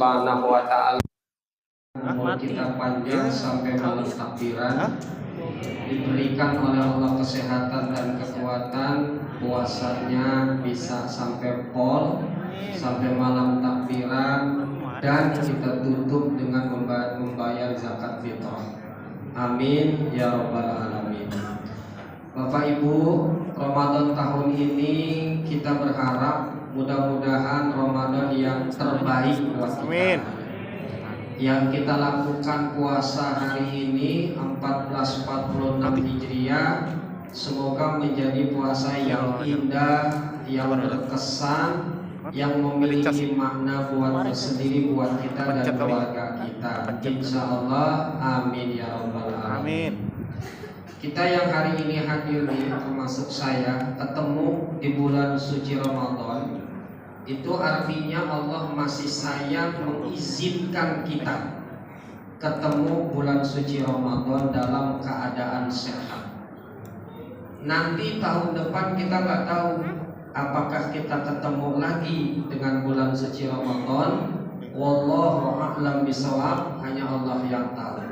Subhanahu wa taala. Umur kita panjang sampai malam takbiran, diberikan oleh Allah kesehatan dan kekuatan, puasanya bisa sampai pol, sampai malam takbiran, dan kita tutup dengan membayar zakat fitrah. Amin ya rabbal alamin. Bapak Ibu, Ramadan tahun ini kita berharap mudah-mudahan Ramadan yang terbaik buat kita. Amin. Yang kita lakukan puasa hari ini 1446 Hijriah, semoga menjadi puasa yang indah, yang berkesan, yang memiliki makna buat sendiri buat kita dan keluarga kita. Insya Allah, amin ya rabbal alamin. Kita yang hari ini hadir nih, termasuk saya, ketemu di bulan suci Ramadan. Itu artinya Allah masih sayang mengizinkan kita ketemu bulan suci Ramadan dalam keadaan sehat. Nanti tahun depan kita nggak tahu apakah kita ketemu lagi dengan bulan suci Ramadan. Wallahu a'lam bishawab, hanya Allah yang tahu.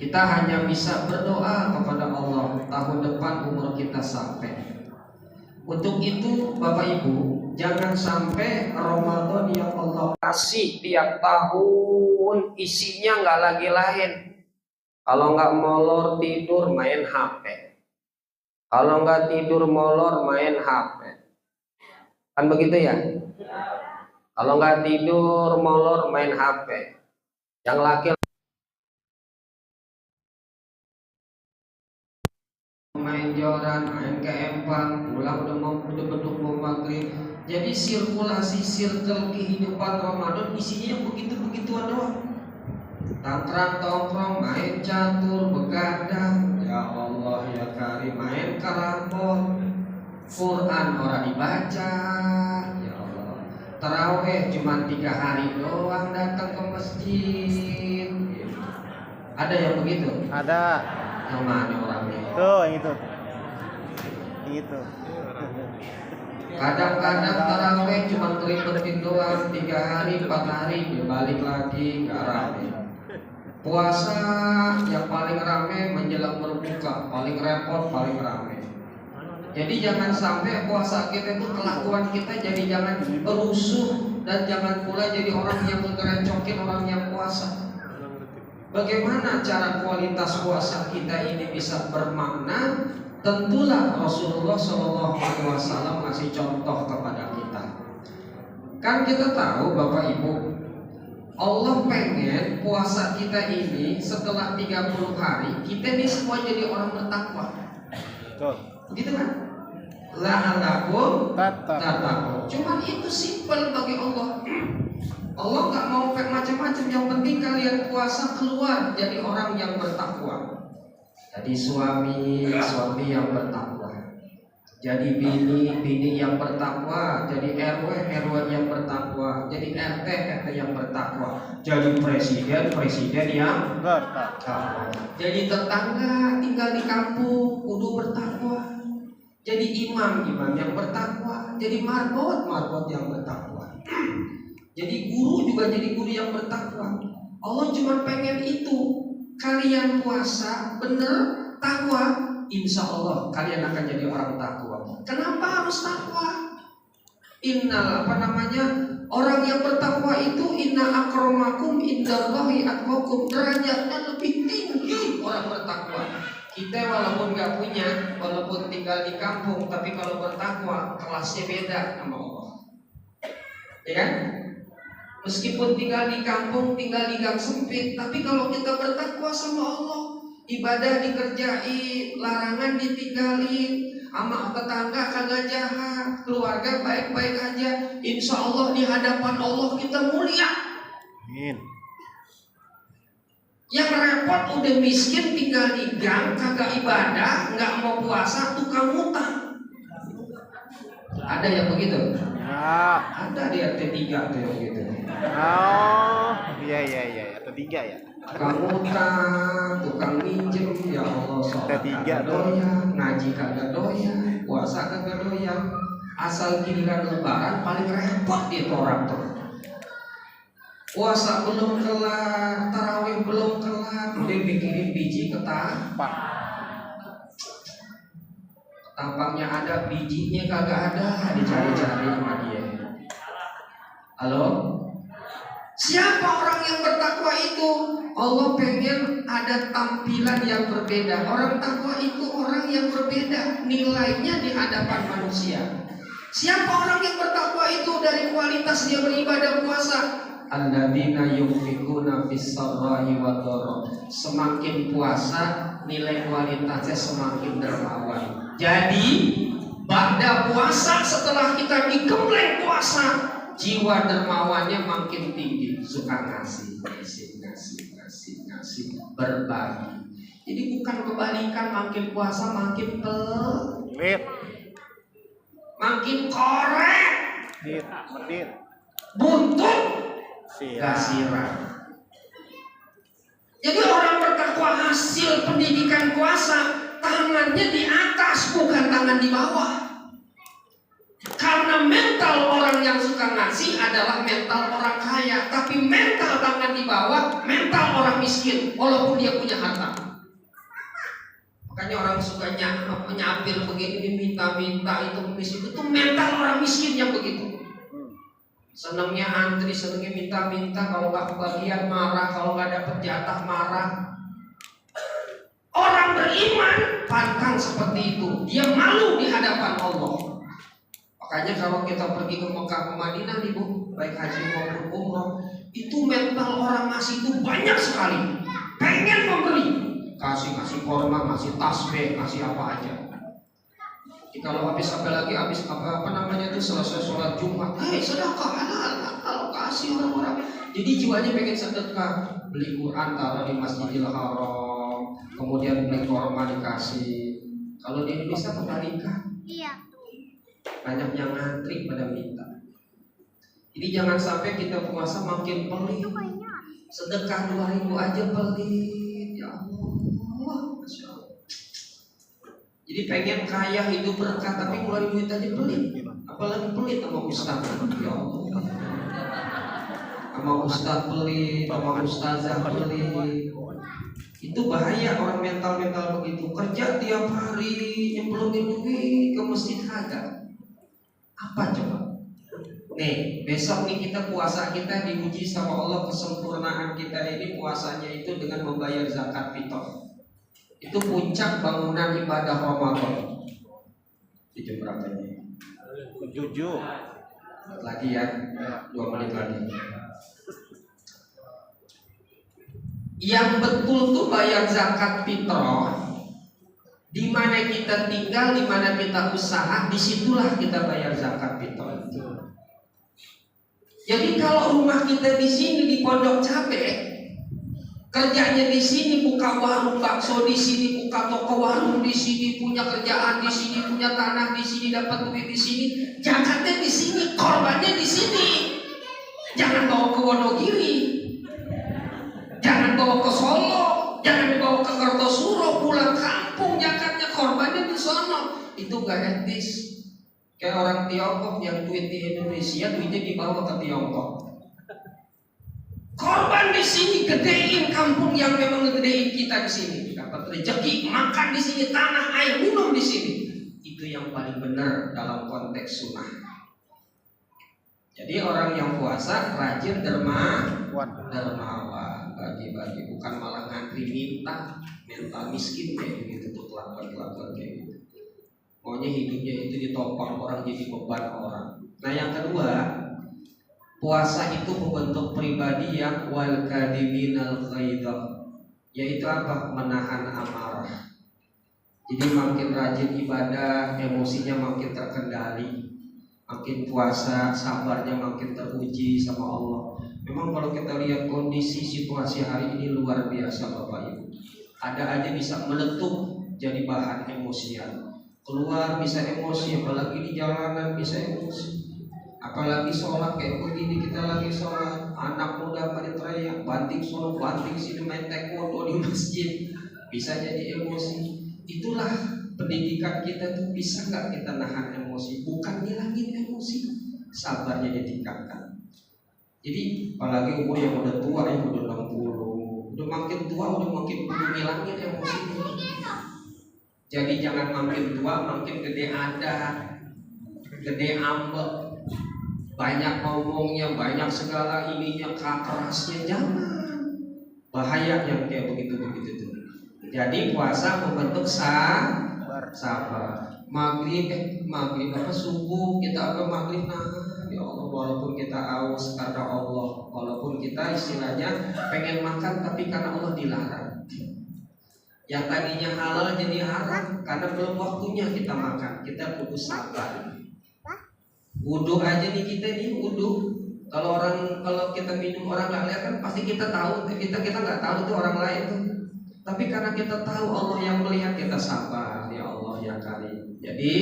Kita hanya bisa berdoa kepada Allah tahun depan umur kita sampai. Untuk itu Bapak Ibu, jangan sampai Ramadan yang Allah kasih tiap tahun isinya nggak lagi lain. Kalau nggak molor tidur main HP, kalau nggak tidur molor main HP, kan begitu ya? Kalau nggak tidur molor main HP. Yang laki main joran, main ke empang, pulang udah beduk mau maghrib. Jadi sirkulasi circle kehidupan Ramadan isinya yang begitu-begituan doang. Tongkrong, main catur, begadang, ya Allah ya Karim, main karambol, Quran orang dibaca, ya Allah. Taraweh cuma 3 hari doang datang ke masjid. Ada yang begitu? Ada. Yang mana orangnya? Tuh, yang itu. Yang itu. Kadang-kadang taraweh cuma ngeribetin doang 3 hari, 4 hari, dia balik lagi gak rame. Puasa yang paling rame menjelang berbuka, paling repot, paling rame. Jadi jangan sampai puasa kita itu kelakuan kita jadi jangan rusuh dan jangan pula jadi orang yang ngerecokin orang yang puasa. Bagaimana cara kualitas puasa kita ini bisa bermakna? Tentulah Rasulullah SAW ngasih contoh kepada kita. Kan kita tahu Bapak Ibu, Allah pengen puasa kita ini setelah 30 hari kita ini semua jadi orang bertakwa. Betul. Begitu kan? La'alakum Tattaqun. Cuman itu simpel bagi Allah. Allah nggak mau macam-macam, yang penting kalian puasa keluar jadi orang yang bertakwa. Jadi suami yang bertakwa, jadi bini yang bertakwa, jadi RW yang bertakwa, jadi RT yang bertakwa, jadi presiden yang bertakwa, jadi tetangga tinggal di kampung kudu bertakwa, jadi imam yang bertakwa, jadi marbot yang bertakwa. Jadi guru juga jadi guru yang bertakwa. Allah cuma pengen itu. Kalian puasa bener takwa, insya Allah kalian akan jadi orang takwa. Kenapa harus takwa? Orang yang bertakwa itu inna akramakum indallahi atqakum, derajatnya lebih tinggi orang bertakwa. Kita walaupun gak punya, walaupun tinggal di kampung, tapi kalau bertakwa kelasnya beda sama Allah. Ya kan? Meskipun tinggal di kampung, tinggal di gang sempit, tapi kalau kita bertakwa sama Allah, ibadah dikerjain, larangan ditinggalin, sama tetangga kagak jahat, keluarga baik-baik aja, insya Allah di hadapan Allah kita mulia. Amin. Yang repot udah miskin tinggal di gang, kagak ibadah, nggak mau puasa, tukang utang. Ada yang begitu? Ya. Ada di RT 3 tuh yang gitu. Oh, iya, ketiga ya. Tukang utang, tukang minjem, ya Allah, sholat kagak doyan, ngaji kagak doyan, puasa kagak doyan. Asal giliran lebaran paling repot dia orang tuh. puasa belum kelar, tarawih belum kelar, udah bikin biji Pak. tampaknya ada, bijinya kagak ada, dicari-cari sama dia. Halo? Siapa orang yang bertakwa itu? Allah pengen ada tampilan yang berbeda. Orang takwa itu orang yang berbeda nilainya di hadapan manusia. Siapa orang yang bertakwa itu? Dari kualitas dia beribadah puasa. Alladzina yunfiquna fis-sarra'i wad-dharra. Semakin puasa, nilai kualitasnya semakin dermawan. Jadi, pada puasa setelah kita digembleng puasa, jiwa dermawannya makin tinggi, suka ngasih, berbagi. Jadi bukan kebalikan, makin puasa makin pelit, makin korek, Medit. buntut, Siap. sirah. Jadi orang bertakwa hasil pendidikan puasa, tangannya di atas bukan tangan di bawah. Karena mental orang yang suka ngasih adalah mental orang kaya, tapi mental tangan di bawah mental orang miskin, walaupun dia punya harta. Makanya orang suka nyapir begini, minta-minta itu miskin, itu mental orang miskin yang begitu. Senangnya antri, senangnya minta-minta, kalau nggak kebagian marah, kalau nggak dapat jatah marah. Orang beriman pantang seperti itu, dia malu di hadapan Allah. Makanya kalau kita pergi ke Mekah ke Madinah nih Bu, baik haji maupun umroh, itu mental orang ngasih itu banyak sekali. Pengen memberi, kasih korma, kasih tasbih, kasih apa aja. Jadi kalau habis apa namanya itu selesai sholat Jumat, sedekah halal, kalau kasih orang-orang. Jadi jiwanya pengen sedekah, beli Quran taruh di Masjidil Haram, kemudian beli korma dikasih. Kalau di Indonesia kebalikan. Iya. Banyak yang ngantri pada minta. Jadi jangan sampai kita puasa makin pelit. Sedekah 2.000 aja pelit. Ya Allah, Masya Allah. Jadi pengen kaya, hidup berkah, tapi ngeluarin duit aja pelit. Apalagi pelit sama ustaz. Ya Allah. Sama ustaz pelit, sama ustazah pelit. Itu bahaya orang mental-mental begitu. Kerja tiap hari, nyemplungin duit ke masjid kagak. Apa coba? Nih, besok nih kita puasa kita diuji sama Allah, kesempurnaan kita ini puasanya itu dengan membayar zakat fitrah. Itu puncak bangunan ibadah Ramadan. Itu berapa ini? 7. Lagi ya, 2 menit lagi. Yang betul tuh bayar zakat fitrah. Di mana kita tinggal, di mana kita usaha, disitulah kita bayar zakat fitrah. Jadi kalau rumah kita di sini di Pondok Cabe, kerjanya di sini buka warung bakso, di sini buka toko warung, di sini punya kerjaan, di sini punya tanah, di sini dapat duit, di sini zakatnya di sini, korbannya di sini. Jangan bawa ke Wonogiri, jangan bawa ke Solo, jangan dibawa ke Kartosuro, pulang kampung zakatnya, korbannya di sono. Itu gak etis. Kayak orang Tiongkok yang duit di Indonesia, duitnya dibawa ke Tiongkok. Korban di sini, gedein kampung yang memang ngegedein kita di sini. Dapat rezeki, makan di sini, tanah, air, minum di sini. Itu yang paling benar dalam konteks sunnah. Jadi orang yang puasa rajin dermawan, bagi-bagi, bukan malah ngantri minta, mental miskin kayak begitu tuh, kelakuan kayak gitu. Maunya hidupnya itu ditopang orang, jadi beban orang. Nah yang kedua, puasa itu membentuk pribadi yang wal kadiminal ghaidha, yaitu apa? Menahan amarah. Jadi makin rajin ibadah, emosinya makin terkendali. Makin puasa, sabarnya makin teruji sama Allah. Memang kalau kita lihat kondisi situasi hari ini luar biasa Bapak Ibu. Ada aja bisa meletup jadi bahan emosian. Keluar bisa emosi, apalagi di jalanan bisa emosi. Apalagi sholat kayak begini, kita lagi sholat, anak muda pada teriak, banting sono, banting sini, main taekwondo di masjid, bisa jadi emosi. Itulah pendidikan kita tuh, bisa nggak kita nahan emosi, bukan ngilangin emosi, sabarnya ditingkatkan. Jadi apalagi umur yang udah tua ya, udah 60, udah makin tua udah makin kudu ngilangin emosinya. Jadi jangan makin tua makin gede ada, gede ambek, banyak ngomongnya, banyak segala ininya, kerasnya, jangan. Bahaya yang kayak begitu tuh. Jadi puasa membentuk sabar. Maghrib apa subuh kita maghrib, nah ya Allah, walaupun kita haus karena Allah, walaupun kita istilahnya pengen makan tapi karena Allah dilarang. Yang tadinya halal jadi haram karena belum waktunya kita makan. Kita kudu sabar. Wudhu aja nih kita nih wudhu. Kalau kita minum orang nggak lihat kan pasti kita tahu. Kita nggak tahu tuh orang lain tuh. Tapi karena kita tahu Allah yang melihat, kita sabar. Ya Allah ya Karim. Jadi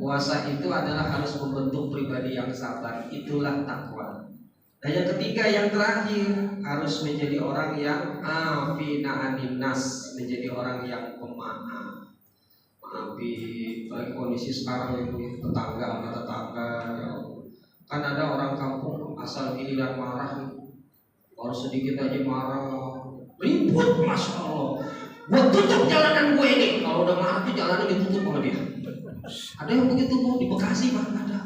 puasa itu adalah harus membentuk pribadi yang sabar. Itulah takwa. Dan yang ketiga, yang terakhir, harus menjadi orang yang afina anin nas, menjadi orang yang pemaaf. Maafi, baik kondisi sekarang itu tetangga sama tetangga, ya. Kan ada orang kampung asal giliran marah, kalau sedikit aja marah, ribut, masya Allah. Gua tutup jalanan gue ini. Kalau udah marah tuh jalanan ditutup sama dia. Ada yang begitu tuh di Bekasi, Pak, ada.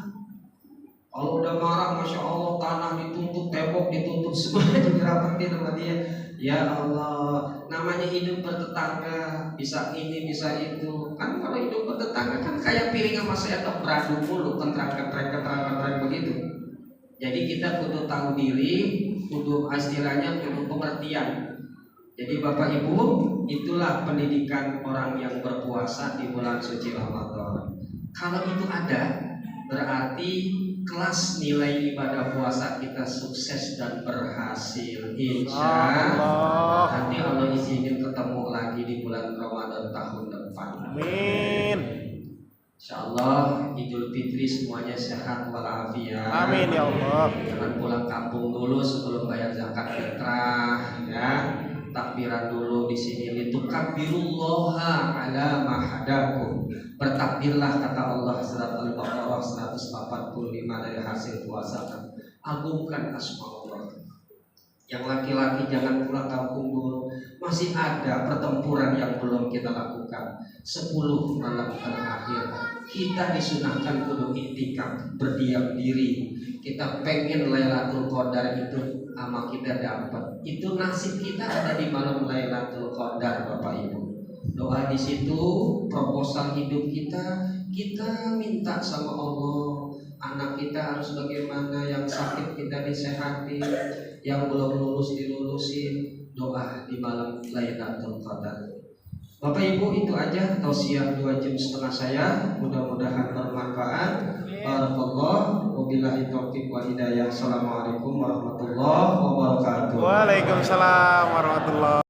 Kalau udah marah, masya Allah, tanah dituntut, tembok dituntut, semuanya dirapatin sama dia. Ya Allah, namanya hidup bertetangga, bisa ini, bisa itu. Kan kalau hidup bertetangga kan kayak piring sama sendok beradu mulu, kentrang begitu. Jadi kita kudu tahu diri, kudu istilahnya kudu pengertian. Jadi Bapak Ibu, itulah pendidikan orang yang berpuasa di bulan suci Ramadan. Kalau itu ada, berarti kelas nilai ibadah puasa kita sukses dan berhasil. Insya Allah nanti Allah izinin ketemu lagi di bulan Ramadan tahun depan. Amin. Insya Allah Idul Fitri semuanya sehat walafiat. Amin ya Allah. Jangan pulang kampung dulu sebelum bayar zakat fitrah, ya. Takbiran dulu di sini, litukabbirullaha ala ma hadakum. Bertakbirlah kata Allah surat Al-Baqarah 145 dari hasil puasa. Agungkan asma Allah. Yang laki-laki jangan pulang kampung dulu. Masih ada pertempuran yang belum kita lakukan. 10 malam terakhir kita disunahkan kudu iktikaf, berdiam diri. Kita pengen Lailatul Qadar itu sama kita dapat. Itu nasib kita ada di malam Lailatul Qadar, Bapak Ibu. Doa di situ, proposal hidup kita minta sama Allah. Anak kita harus bagaimana, yang sakit kita disehati, yang belum lulus dilulusin. Doa di malam Lailatul Qadar. Bapak Ibu, itu aja tausiah 2 jam setengah saya. Mudah-mudahan bermanfaat. Barakallah. Wabillahi taufiq wal hidayah. Assalamualaikum warahmatullahi wabarakatuh. Waalaikumsalam warahmatullahi